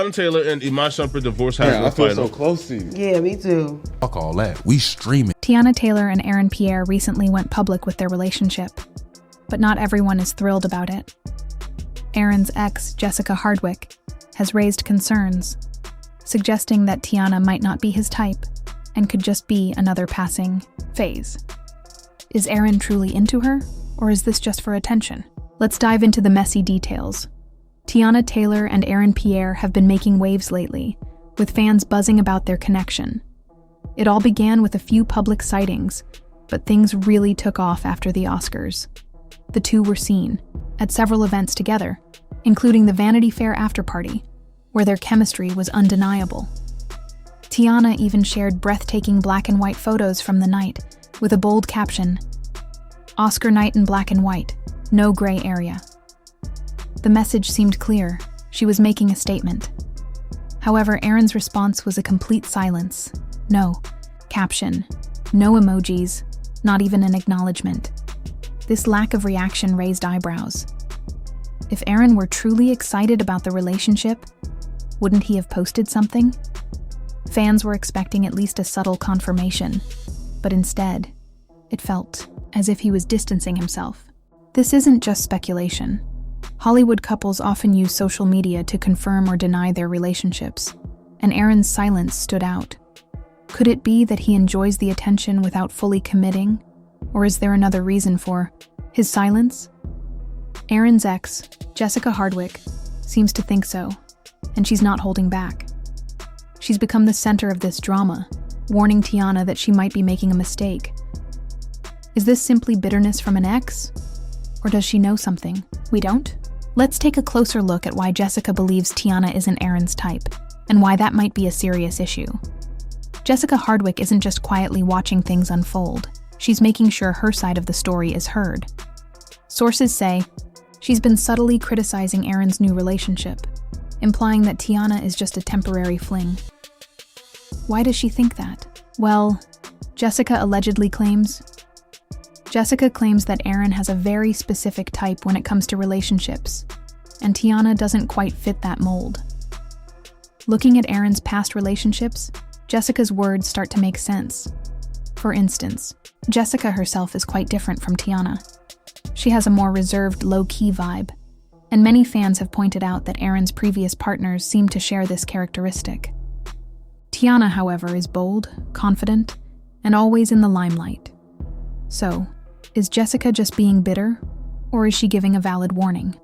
Teyana Taylor and Iman Shumpert divorce has I no feel final. so close to you. Yeah, me too. Fuck all that. We streaming. Teyana Taylor and Aaron Pierre recently went public with their relationship, but not everyone is thrilled about it. Aaron's ex, Jessica Hardwick, has raised concerns, suggesting that Teyana might not be his type and could just be another passing phase. Is Aaron truly into her, or is this just for attention? Let's dive into the messy details. Teyana Taylor and Aaron Pierre have been making waves lately, with fans buzzing about their connection. It all began with a few public sightings, but things really took off after the Oscars. The two were seen at several events together, including the Vanity Fair after-party, where their chemistry was undeniable. Teyana even shared breathtaking black and white photos from the night, with a bold caption, "Oscar night in black and white, no gray area." The message seemed clear. She was making a statement. However, Aaron's response was a complete silence. No caption, no emojis, not even an acknowledgement. This lack of reaction raised eyebrows. If Aaron were truly excited about the relationship, wouldn't he have posted something? Fans were expecting at least a subtle confirmation, but instead, it felt as if he was distancing himself. This isn't just speculation. Hollywood couples often use social media to confirm or deny their relationships, and Aaron's silence stood out. Could it be that he enjoys the attention without fully committing, or is there another reason for his silence? Aaron's ex, Jessica Hardwick, seems to think so, and she's not holding back. She's become the center of this drama, warning Teyana that she might be making a mistake. Is this simply bitterness from an ex? Or does she know something we don't? Let's take a closer look at why Jessica believes Teyana isn't Aaron's type, and why that might be a serious issue. Jessica Hardwick isn't just quietly watching things unfold. She's making sure her side of the story is heard. Sources say she's been subtly criticizing Aaron's new relationship, implying that Teyana is just a temporary fling. Why does she think that? Well, Jessica claims that Aaron has a very specific type when it comes to relationships, and Teyana doesn't quite fit that mold. Looking at Aaron's past relationships, Jessica's words start to make sense. For instance, Jessica herself is quite different from Teyana. She has a more reserved, low-key vibe, and many fans have pointed out that Aaron's previous partners seem to share this characteristic. Teyana, however, is bold, confident, and always in the limelight. So, is Jessica just being bitter, or is she giving a valid warning?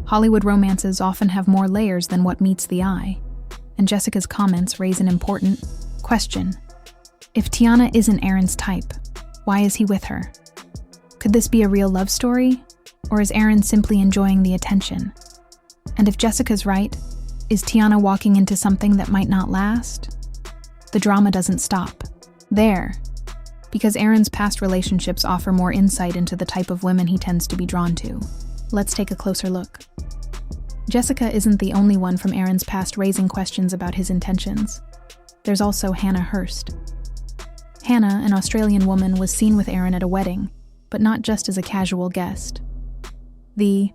Hollywood romances often have more layers than what meets the eye, and Jessica's comments raise an important question. If Teyana isn't Aaron's type, why is he with her? Could this be a real love story, or is Aaron simply enjoying the attention? And if Jessica's right, is Teyana walking into something that might not last? The drama doesn't stop there, because Aaron's past relationships offer more insight into the type of women he tends to be drawn to. Let's take a closer look. Jessica isn't the only one from Aaron's past raising questions about his intentions. There's also Hannah Hurst. Hannah, an Australian woman, was seen with Aaron at a wedding, but not just as a casual guest. The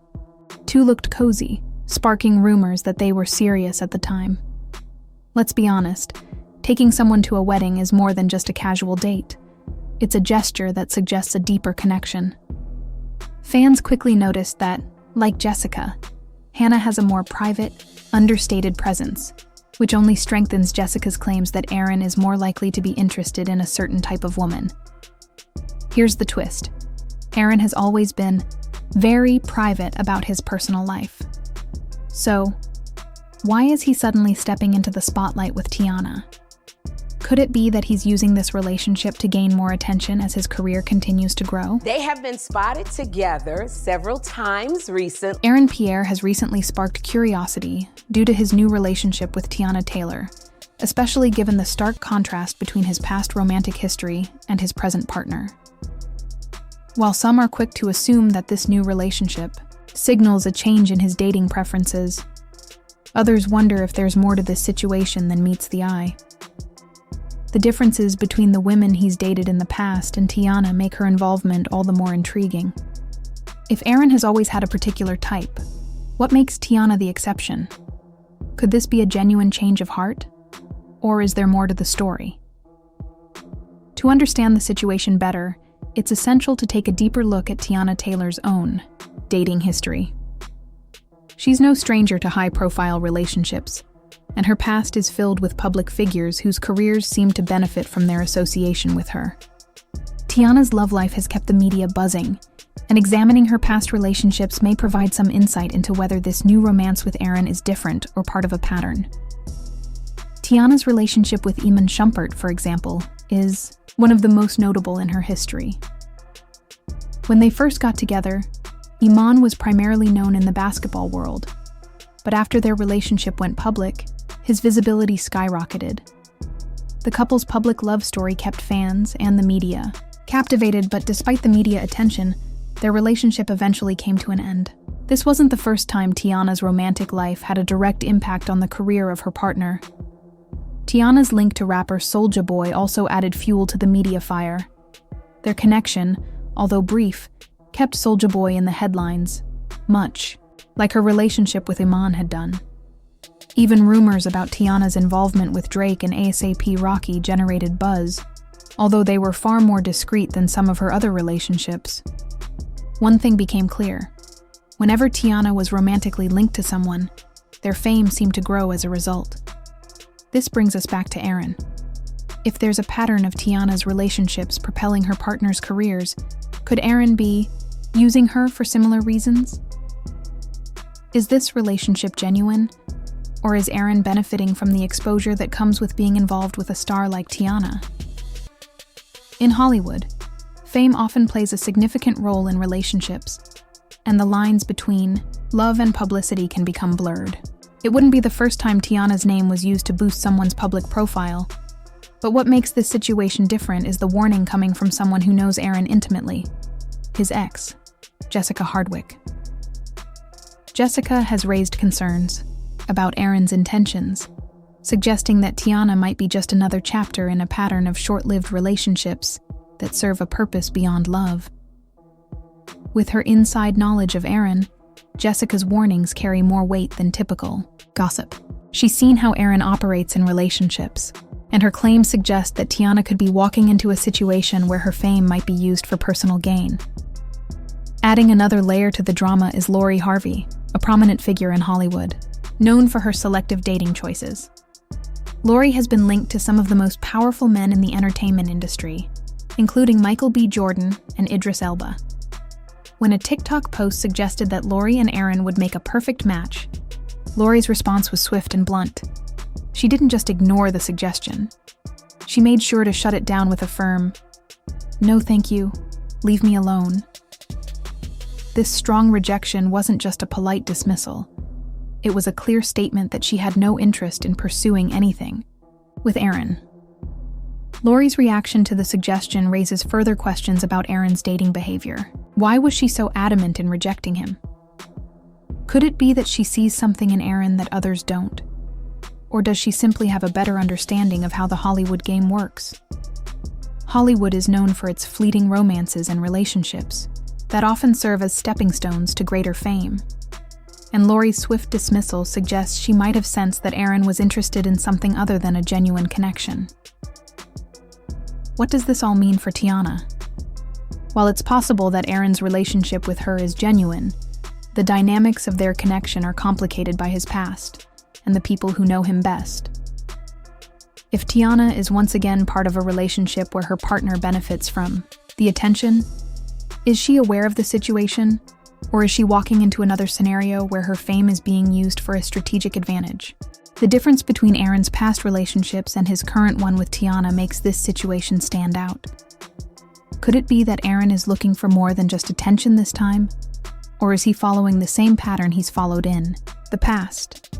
two looked cozy, sparking rumors that they were serious at the time. Let's be honest, taking someone to a wedding is more than just a casual date. It's a gesture that suggests a deeper connection. Fans quickly noticed that, like Jessica, Hannah has a more private, understated presence, which only strengthens Jessica's claims that Aaron is more likely to be interested in a certain type of woman. Here's the twist. Aaron has always been very private about his personal life. So, why is he suddenly stepping into the spotlight with Teyana? Could it be that he's using this relationship to gain more attention as his career continues to grow? They have been spotted together several times recently. Aaron Pierre has recently sparked curiosity due to his new relationship with Teyana Taylor, especially given the stark contrast between his past romantic history and his present partner. While some are quick to assume that this new relationship signals a change in his dating preferences, others wonder if there's more to this situation than meets the eye. The differences between the women he's dated in the past and Teyana make her involvement all the more intriguing. If Aaron has always had a particular type, what makes Teyana the exception? Could this be a genuine change of heart? Or is there more to the story? To understand the situation better, it's essential to take a deeper look at Teyana Taylor's own dating history. She's no stranger to high-profile relationships, and her past is filled with public figures whose careers seem to benefit from their association with her. Teyana's love life has kept the media buzzing, and examining her past relationships may provide some insight into whether this new romance with Aaron is different or part of a pattern. Teyana's relationship with Iman Shumpert, for example, is one of the most notable in her history. When they first got together, Iman was primarily known in the basketball world, but after their relationship went public, his visibility skyrocketed. The couple's public love story kept fans and the media captivated, but despite the media attention, their relationship eventually came to an end. This wasn't the first time Teyana's romantic life had a direct impact on the career of her partner. Teyana's link to rapper Soulja Boy also added fuel to the media fire. Their connection, although brief, kept Soulja Boy in the headlines, much like her relationship with Iman had done. Even rumors about Teyana's involvement with Drake and A$AP Rocky generated buzz, although they were far more discreet than some of her other relationships. One thing became clear. Whenever Teyana was romantically linked to someone, their fame seemed to grow as a result. This brings us back to Aaron. If there's a pattern of Teyana's relationships propelling her partner's careers, could Aaron be using her for similar reasons? Is this relationship genuine? Or is Aaron benefiting from the exposure that comes with being involved with a star like Teyana? In Hollywood, fame often plays a significant role in relationships, and the lines between love and publicity can become blurred. It wouldn't be the first time Teyana's name was used to boost someone's public profile, but what makes this situation different is the warning coming from someone who knows Aaron intimately, his ex, Jessica Hardwick. Jessica has raised concerns about Aaron's intentions, suggesting that Teyana might be just another chapter in a pattern of short-lived relationships that serve a purpose beyond love. With her inside knowledge of Aaron, Jessica's warnings carry more weight than typical gossip. She's seen how Aaron operates in relationships, and her claims suggest that Teyana could be walking into a situation where her fame might be used for personal gain. Adding another layer to the drama is Lori Harvey, a prominent figure in Hollywood, known for her selective dating choices. Lori has been linked to some of the most powerful men in the entertainment industry, including Michael B. Jordan and Idris Elba. When a TikTok post suggested that Lori and Aaron would make a perfect match, Lori's response was swift and blunt. She didn't just ignore the suggestion. She made sure to shut it down with a firm, "No thank you, leave me alone." This strong rejection wasn't just a polite dismissal. It was a clear statement that she had no interest in pursuing anything with Aaron. Lori's reaction to the suggestion raises further questions about Aaron's dating behavior. Why was she so adamant in rejecting him? Could it be that she sees something in Aaron that others don't? Or does she simply have a better understanding of how the Hollywood game works? Hollywood is known for its fleeting romances and relationships that often serve as stepping stones to greater fame. And Lori's swift dismissal suggests she might have sensed that Aaron was interested in something other than a genuine connection. What does this all mean for Teyana? While it's possible that Aaron's relationship with her is genuine, the dynamics of their connection are complicated by his past and the people who know him best. If Teyana is once again part of a relationship where her partner benefits from the attention, is she aware of the situation, or is she walking into another scenario where her fame is being used for a strategic advantage? The difference between Aaron's past relationships and his current one with Teyana makes this situation stand out. Could it be that Aaron is looking for more than just attention this time? Or is he following the same pattern he's followed in the past?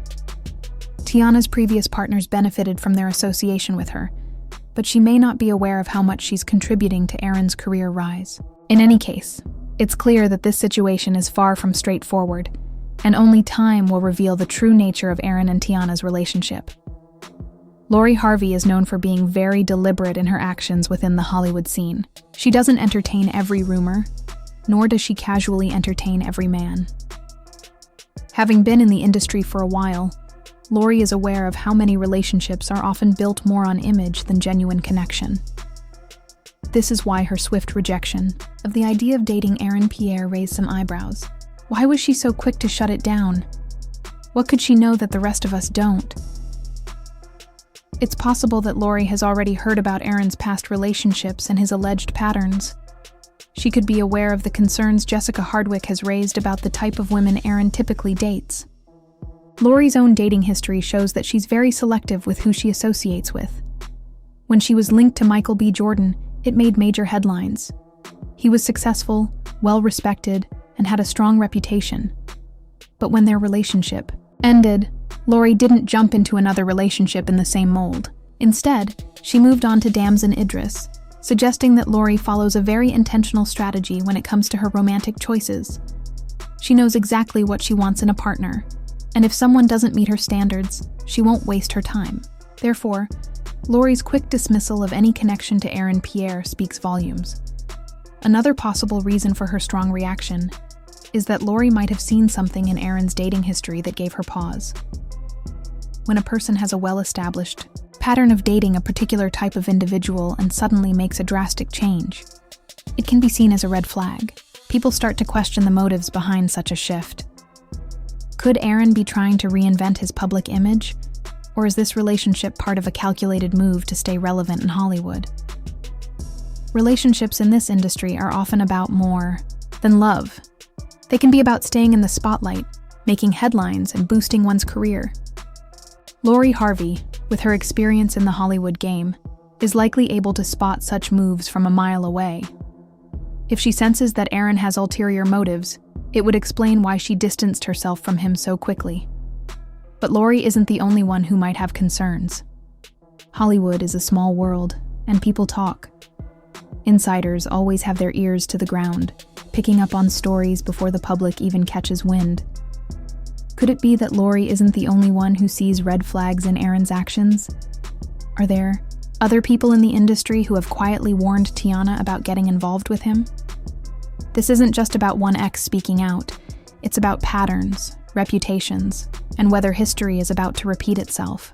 Teyana's previous partners benefited from their association with her, but she may not be aware of how much she's contributing to Aaron's career rise. In any case, it's clear that this situation is far from straightforward, and only time will reveal the true nature of Aaron and Teyana's relationship. Lori Harvey is known for being very deliberate in her actions within the Hollywood scene. She doesn't entertain every rumor, nor does she casually entertain every man. Having been in the industry for a while, Lori is aware of how many relationships are often built more on image than genuine connection. This is why her swift rejection of the idea of dating Aaron Pierre raised some eyebrows. Why was she so quick to shut it down? What could she know that the rest of us don't? It's possible that Lori has already heard about Aaron's past relationships and his alleged patterns. She could be aware of the concerns Jessica Hardwick has raised about the type of women Aaron typically dates. Lori's own dating history shows that she's very selective with who she associates with. When she was linked to Michael B. Jordan, it made major headlines. He was successful, well-respected, and had a strong reputation. But when their relationship ended, Lori didn't jump into another relationship in the same mold. Instead, she moved on to Damson Idris, suggesting that Lori follows a very intentional strategy when it comes to her romantic choices. She knows exactly what she wants in a partner, and if someone doesn't meet her standards, she won't waste her time. Therefore, Lori's quick dismissal of any connection to Aaron Pierre speaks volumes. Another possible reason for her strong reaction is that Lori might have seen something in Aaron's dating history that gave her pause. When a person has a well-established pattern of dating a particular type of individual and suddenly makes a drastic change, it can be seen as a red flag. People start to question the motives behind such a shift. Could Aaron be trying to reinvent his public image, or is this relationship part of a calculated move to stay relevant in Hollywood? Relationships in this industry are often about more than love. They can be about staying in the spotlight, making headlines, and boosting one's career. Lori Harvey, with her experience in the Hollywood game, is likely able to spot such moves from a mile away. If she senses that Aaron has ulterior motives, it would explain why she distanced herself from him so quickly. But Lori isn't the only one who might have concerns. Hollywood is a small world, and people talk. Insiders always have their ears to the ground, picking up on stories before the public even catches wind. Could it be that Lori isn't the only one who sees red flags in Aaron's actions? Are there other people in the industry who have quietly warned Teyana about getting involved with him? This isn't just about one ex speaking out. It's about patterns, reputations, and whether history is about to repeat itself.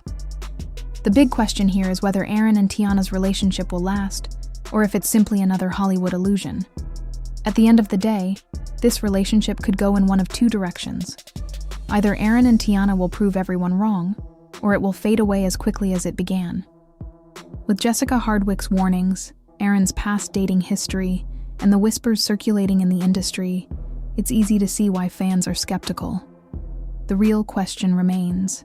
The big question here is whether Aaron and Teyana's relationship will last, or if it's simply another Hollywood illusion. At the end of the day, this relationship could go in one of two directions. Either Aaron and Teyana will prove everyone wrong, or it will fade away as quickly as it began. With Jessica Hardwick's warnings, Aaron's past dating history, and the whispers circulating in the industry, it's easy to see why fans are skeptical. The real question remains,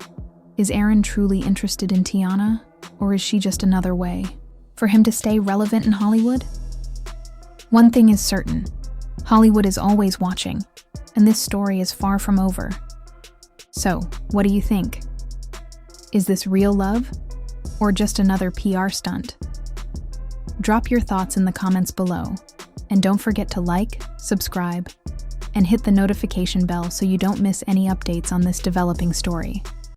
is Aaron truly interested in Teyana, or is she just another way for him to stay relevant in Hollywood? One thing is certain, Hollywood is always watching, and this story is far from over. So, what do you think? Is this real love, or just another PR stunt? Drop your thoughts in the comments below, and don't forget to like, subscribe, and hit the notification bell so you don't miss any updates on this developing story.